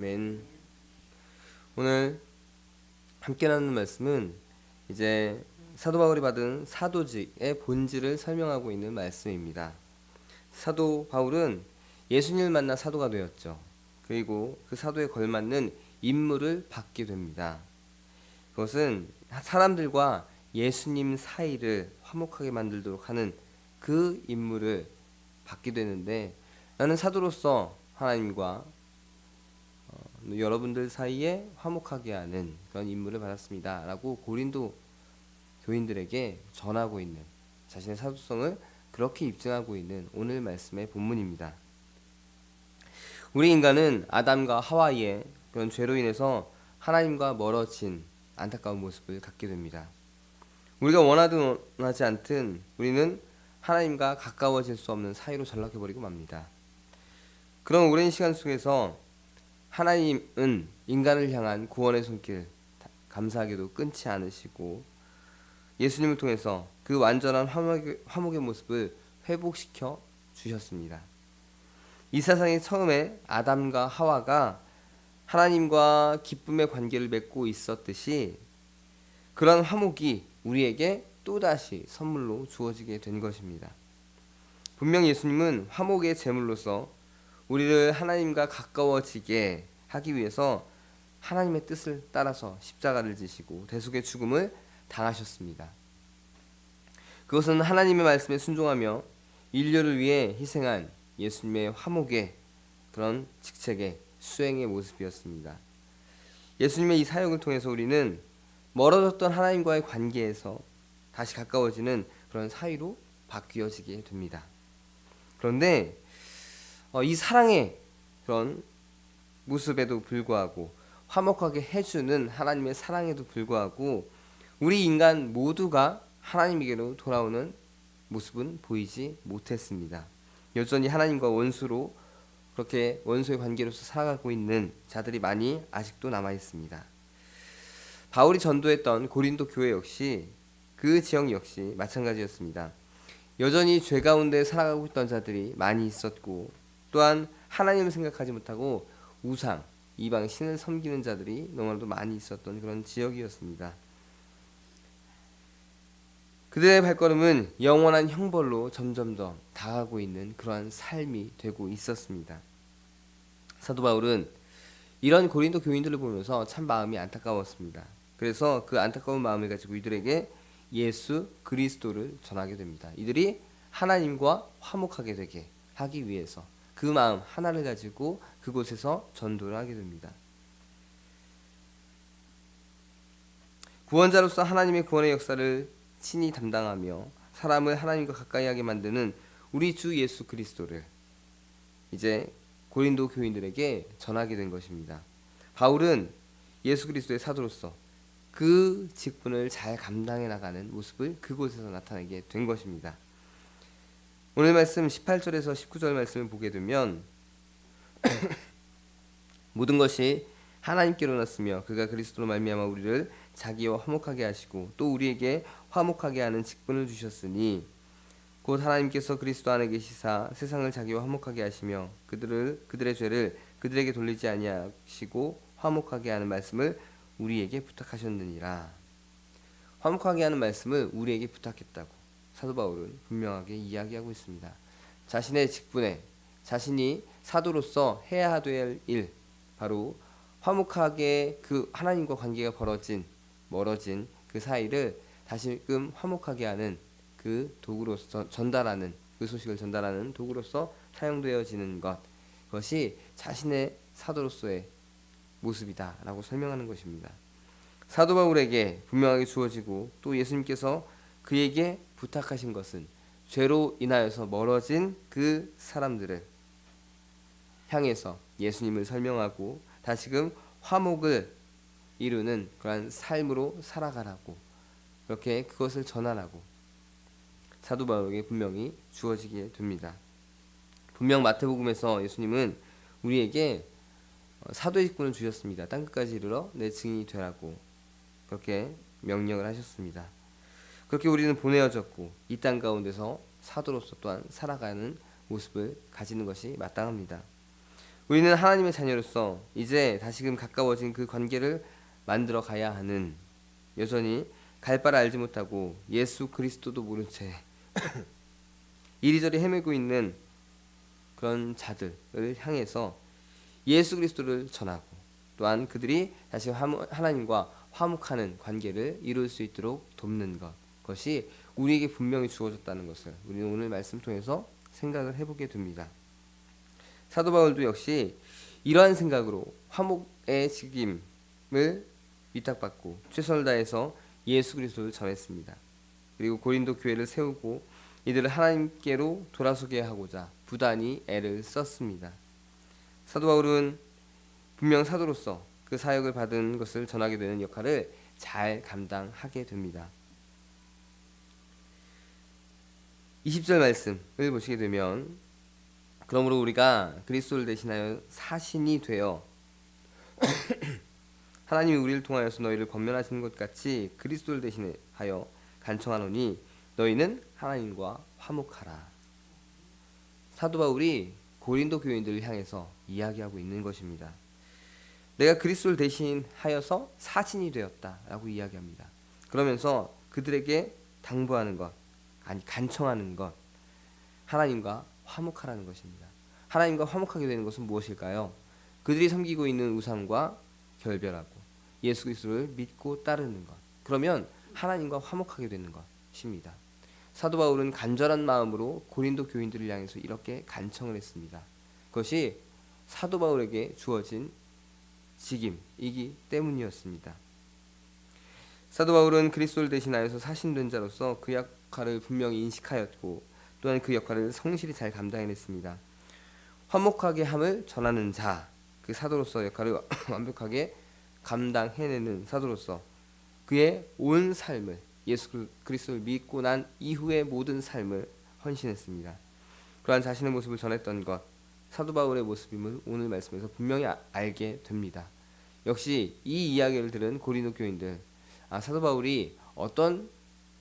맨 오늘 함께 나누는 말씀은 이제 사도 바울이 받은 사도직의 본질을 설명하고 있는 말씀입니다. 사도 바울은 예수님을 만나 사도가 되었죠. 그리고 그 사도에 걸맞는 임무를 받게 됩니다. 그것은 사람들과 예수님 사이를 화목하게 만들도록 하는 그 임무를 받게 되는데, 나는 사도로서 하나님과 여러분들 사이에 화목하게 하는 그런 임무를 받았습니다 라고 고린도 교인들에게 전하고 있는, 자신의 사도성을 그렇게 입증하고 있는 오늘 말씀의 본문입니다. 우리 인간은 아담과 하와의 그런 죄로 인해서 하나님과 멀어진 안타까운 모습을 갖게 됩니다. 우리가 원하든 원하지 않든 우리는 하나님과 가까워질 수 없는 사이로 전락해버리고 맙니다. 그런 오랜 시간 속에서 하나님은 인간을 향한 구원의 손길 감사하게도 끊지 않으시고 예수님을 통해서 그 완전한 화목의 모습을 회복시켜 주셨습니다. 이 세상에 처음에 아담과 하와가 하나님과 기쁨의 관계를 맺고 있었듯이 그런 화목이 우리에게 또다시 선물로 주어지게 된 것입니다. 분명 예수님은 화목의 제물로서 우리를 하나님과 가까워지게 하기 위해서 하나님의 뜻을 따라서 십자가를 지시고 대속의 죽음을 당하셨습니다. 그것은 하나님의 말씀에 순종하며 인류를 위해 희생한 예수님의 화목의 그런 직책의 수행의 모습이었습니다. 예수님의 이 사역을 통해서 우리는 멀어졌던 하나님과의 관계에서 다시 가까워지는 그런 사이로 바뀌어지게 됩니다. 그런데 이 사랑의 그런 모습에도 불구하고, 화목하게 해주는 하나님의 사랑에도 불구하고 우리 인간 모두가 하나님에게로 돌아오는 모습은 보이지 못했습니다. 여전히 하나님과 원수로, 그렇게 원수의 관계로서 살아가고 있는 자들이 많이 아직도 남아 있습니다. 바울이 전도했던 고린도 교회 역시 그 지역 역시 마찬가지였습니다. 여전히 죄 가운데 살아가고 있던 자들이 많이 있었고, 또한 하나님을 생각하지 못하고 우상, 이방 신을 섬기는 자들이 너무나도 많이 있었던 그런 지역이었습니다. 그들의 발걸음은 영원한 형벌로 점점 더 다가가고 있는 그러한 삶이 되고 있었습니다. 사도 바울은 이런 고린도 교인들을 보면서 참 마음이 안타까웠습니다. 그래서 그 안타까운 마음을 가지고 이들에게 예수 그리스도를 전하게 됩니다. 이들이 하나님과 화목하게 되게 하기 위해서 그 마음 하나를 가지고 그곳에서 전도를 하게 됩니다. 구원자로서 하나님의 구원의 역사를 친히 담당하며 사람을 하나님과 가까이 하게 만드는 우리 주 예수 그리스도를 이제 고린도 교인들에게 전하게 된 것입니다. 바울은 예수 그리스도의 사도로서 그 직분을 잘 감당해 나가는 모습을 그곳에서 나타내게 된 것입니다. 오늘 말씀 18절에서 19절 말씀을 보게 되면 모든 것이 하나님께로 났으며 그가 그리스도로 말미암아 우리를 자기와 화목하게 하시고 또 우리에게 화목하게 하는 직분을 주셨으니 곧 하나님께서 그리스도 안에 계시사 세상을 자기와 화목하게 하시며 그들의 죄를 그들에게 돌리지 아니하시고 화목하게 하는 말씀을 우리에게 부탁하셨느니라. 화목하게 하는 말씀을 우리에게 부탁했다고 사도 바울은 분명하게 이야기하고 있습니다. 자신의 직분에, 자신이 사도로서 해야 될 일, 바로 화목하게 그 하나님과 관계가 멀어진 그 사이를 다시금 화목하게 하는 그 도구로서 전달하는, 그 소식을 전달하는 도구로서 사용되어지는 것, 그것이 자신의 사도로서의 모습이다라고 설명하는 것입니다. 사도 바울에게 분명하게 주어지고 또 예수님께서 그에게 부탁하신 것은 죄로 인하여서 멀어진 그 사람들을 향해서 예수님을 설명하고 다시금 화목을 이루는 그러한 삶으로 살아가라고, 그렇게 그것을 전하라고 사도 바울에게 분명히 주어지게 됩니다. 분명 마태복음에서 예수님은 우리에게 사도의 직분을 주셨습니다. 땅끝까지 이르러 내 증인이 되라고 그렇게 명령을 하셨습니다. 그렇게 우리는 보내어졌고 이 땅 가운데서 사도로서 또한 살아가는 모습을 가지는 것이 마땅합니다. 우리는 하나님의 자녀로서 이제 다시금 가까워진 그 관계를 만들어 가야 하는, 여전히 갈 바를 알지 못하고 예수 그리스도도 모른 채 이리저리 헤매고 있는 그런 자들을 향해서 예수 그리스도를 전하고, 또한 그들이 다시 하나님과 화목하는 관계를 이룰 수 있도록 돕는 것이 우리에게 분명히 주어졌다는 것을 우리는 오늘 말씀 통해서 생각을 해보게 됩니다. 사도 바울도 역시 이러한 생각으로 화목의 직임을 위탁받고 최선을 다해서 예수 그리스도를 전했습니다. 그리고 고린도 교회를 세우고 이들을 하나님께로 돌아서게 하고자 부단히 애를 썼습니다. 사도 바울은 분명 사도로서 그 사역을 받은 것을 전하게 되는 역할을 잘 감당하게 됩니다. 20절 말씀을 보시게 되면, 그러므로 우리가 그리스도를 대신하여 사신이 되어 하나님이 우리를 통하여서 너희를 권면하시는 것 같이 그리스도를 대신하여 간청하노니 너희는 하나님과 화목하라. 사도 바울이 고린도 교인들을 향해서 이야기하고 있는 것입니다. 내가 그리스도를 대신하여서 사신이 되었다라고 이야기합니다. 그러면서 그들에게 당부하는 것, 아니 간청하는 것, 하나님과 화목하라는 것입니다. 하나님과 화목하게 되는 것은 무엇일까요? 그들이 섬기고 있는 우상과 결별하고 예수 그리스도를 믿고 따르는 것. 그러면 하나님과 화목하게 되는 것입니다. 사도 바울은 간절한 마음으로 고린도 교인들을 향해서 이렇게 간청을 했습니다. 그것이 사도 바울에게 주어진 직임이기 때문이었습니다. 사도 바울은 그리스도를 대신하여서 사신된 자로서 그 역할을 분명히 인식하였고, 또한 그 역할을 성실히 잘 감당해냈습니다. 화목하게 함을 전하는 자, 그 사도로서 역할을 완벽하게 감당해내는 사도로서 그의 온 삶을, 예수 그리스도를 믿고 난 이후의 모든 삶을 헌신했습니다. 그러한 자신의 모습을 전했던 것, 사도 바울의 모습임을 오늘 말씀에서 분명히 알게 됩니다. 역시 이 이야기를 들은 고린도 교인들, 사도 바울이 어떤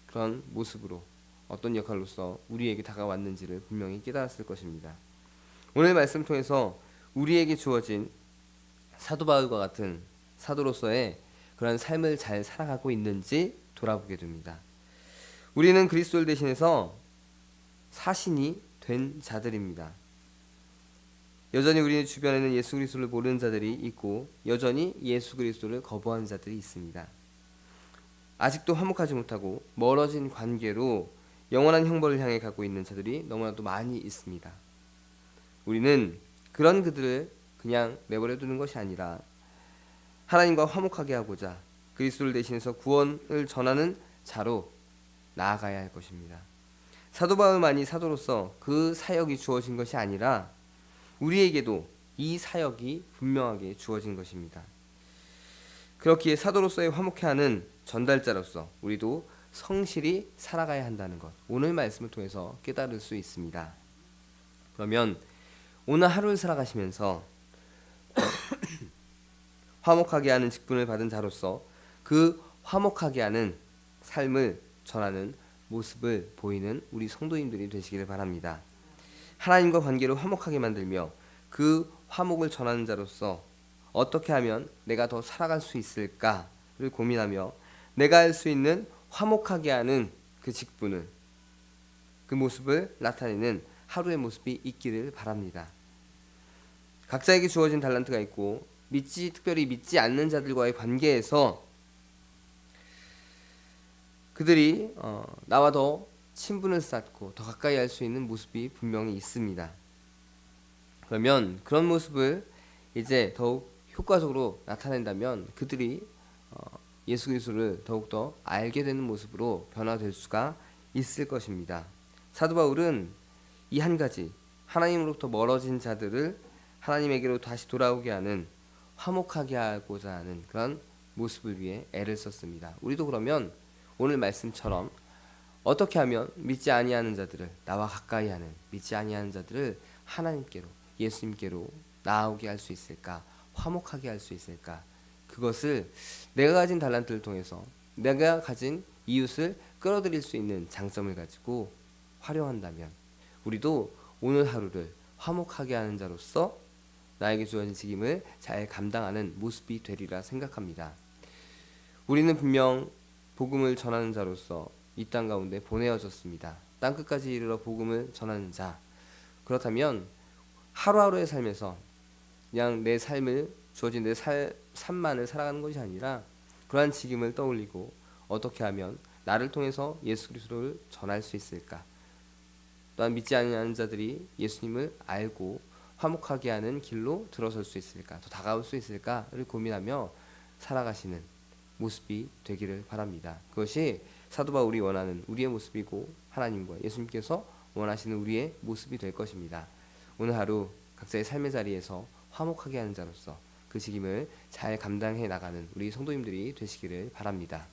그런 모습으로, 어떤 역할로서 우리에게 다가왔는지를 분명히 깨달았을 것입니다. 오늘 말씀 통해서 우리에게 주어진 사도 바울과 같은 사도로서의 그런 삶을 잘 살아가고 있는지 돌아보게 됩니다. 우리는 그리스도를 대신해서 사신이 된 자들입니다. 여전히 우리 주변에는 예수 그리스도를 모르는 자들이 있고, 여전히 예수 그리스도를 거부하는 자들이 있습니다. 아직도 화목하지 못하고 멀어진 관계로 영원한 형벌을 향해 가고 있는 자들이 너무나도 많이 있습니다. 우리는 그런 그들을 그냥 내버려 두는 것이 아니라 하나님과 화목하게 하고자 그리스도를 대신해서 구원을 전하는 자로 나아가야 할 것입니다. 사도 바울만이 사도로서 그 사역이 주어진 것이 아니라 우리에게도 이 사역이 분명하게 주어진 것입니다. 그렇기에 사도로서의 화목해 하는 전달자로서 우리도 성실히 살아가야 한다는 것, 오늘 말씀을 통해서 깨달을 수 있습니다. 그러면 오늘 하루를 살아가시면서 화목하게 하는 직분을 받은 자로서 그 화목하게 하는 삶을 전하는 모습을 보이는 우리 성도님들이 되시기를 바랍니다. 하나님과 관계를 화목하게 만들며 그 화목을 전하는 자로서 어떻게 하면 내가 더 살아갈 수 있을까를 고민하며 내가 할 수 있는 화목하게 하는 그 직분을, 그 모습을 나타내는 하루의 모습이 있기를 바랍니다. 각자에게 주어진 달란트가 있고, 특별히 믿지 않는 자들과의 관계에서 그들이 나와 더 친분을 쌓고 더 가까이 할 수 있는 모습이 분명히 있습니다. 그러면 그런 모습을 이제 더욱 효과적으로 나타낸다면 그들이 예수 그리스도를 더욱더 알게 되는 모습으로 변화될 수가 있을 것입니다. 사도 바울은 이 한 가지, 하나님으로부터 멀어진 자들을 하나님에게로 다시 돌아오게 하는, 화목하게 하고자 하는 그런 모습을 위해 애를 썼습니다. 우리도 그러면 오늘 말씀처럼 어떻게 하면 믿지 아니하는 자들을, 나와 가까이 하는 믿지 아니하는 자들을 하나님께로, 예수님께로 나아오게 할 수 있을까, 화목하게 할 수 있을까, 그것을 내가 가진 달란트를 통해서 내가 가진 이웃을 끌어들일 수 있는 장점을 가지고 활용한다면 우리도 오늘 하루를 화목하게 하는 자로서 나에게 주어진 책임을 잘 감당하는 모습이 되리라 생각합니다. 우리는 분명 복음을 전하는 자로서 이 땅 가운데 보내어졌습니다. 땅끝까지 이르러 복음을 전하는 자. 그렇다면 하루하루의 삶에서 그냥 내 삶을 주어진 내 삶만을 살아가는 것이 아니라 그러한 직임을 떠올리고 어떻게 하면 나를 통해서 예수 그리스도를 전할 수 있을까? 또한 믿지 않는 자들이 예수님을 알고 화목하게 하는 길로 들어설 수 있을까? 더 다가올 수 있을까를 고민하며 살아가시는 모습이 되기를 바랍니다. 그것이 사도 바울이 원하는 우리의 모습이고 하나님과 예수님께서 원하시는 우리의 모습이 될 것입니다. 오늘 하루 각자의 삶의 자리에서 화목하게 하는 자로서 그 책임을 잘 감당해 나가는 우리 성도님들이 되시기를 바랍니다.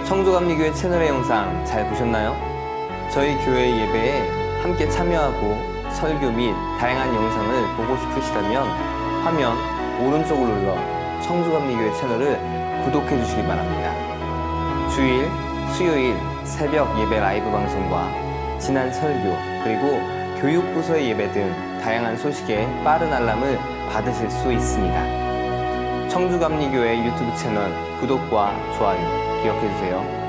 청조감리교회 채널의 영상 잘 보셨나요? 저희 교회 예배에 함께 참여하고 설교 및 다양한 영상을 보고 싶으시다면 화면 오른쪽을 눌러 청조감리교회 채널을 구독해 주시기 바랍니다. 주일, 수요일 새벽 예배 라이브 방송과 지난 설교 그리고 교육부서의 예배 등 다양한 소식에 빠른 알람을 받으실 수 있습니다. 청주감리교회 유튜브 채널 구독과 좋아요 기억해 주세요.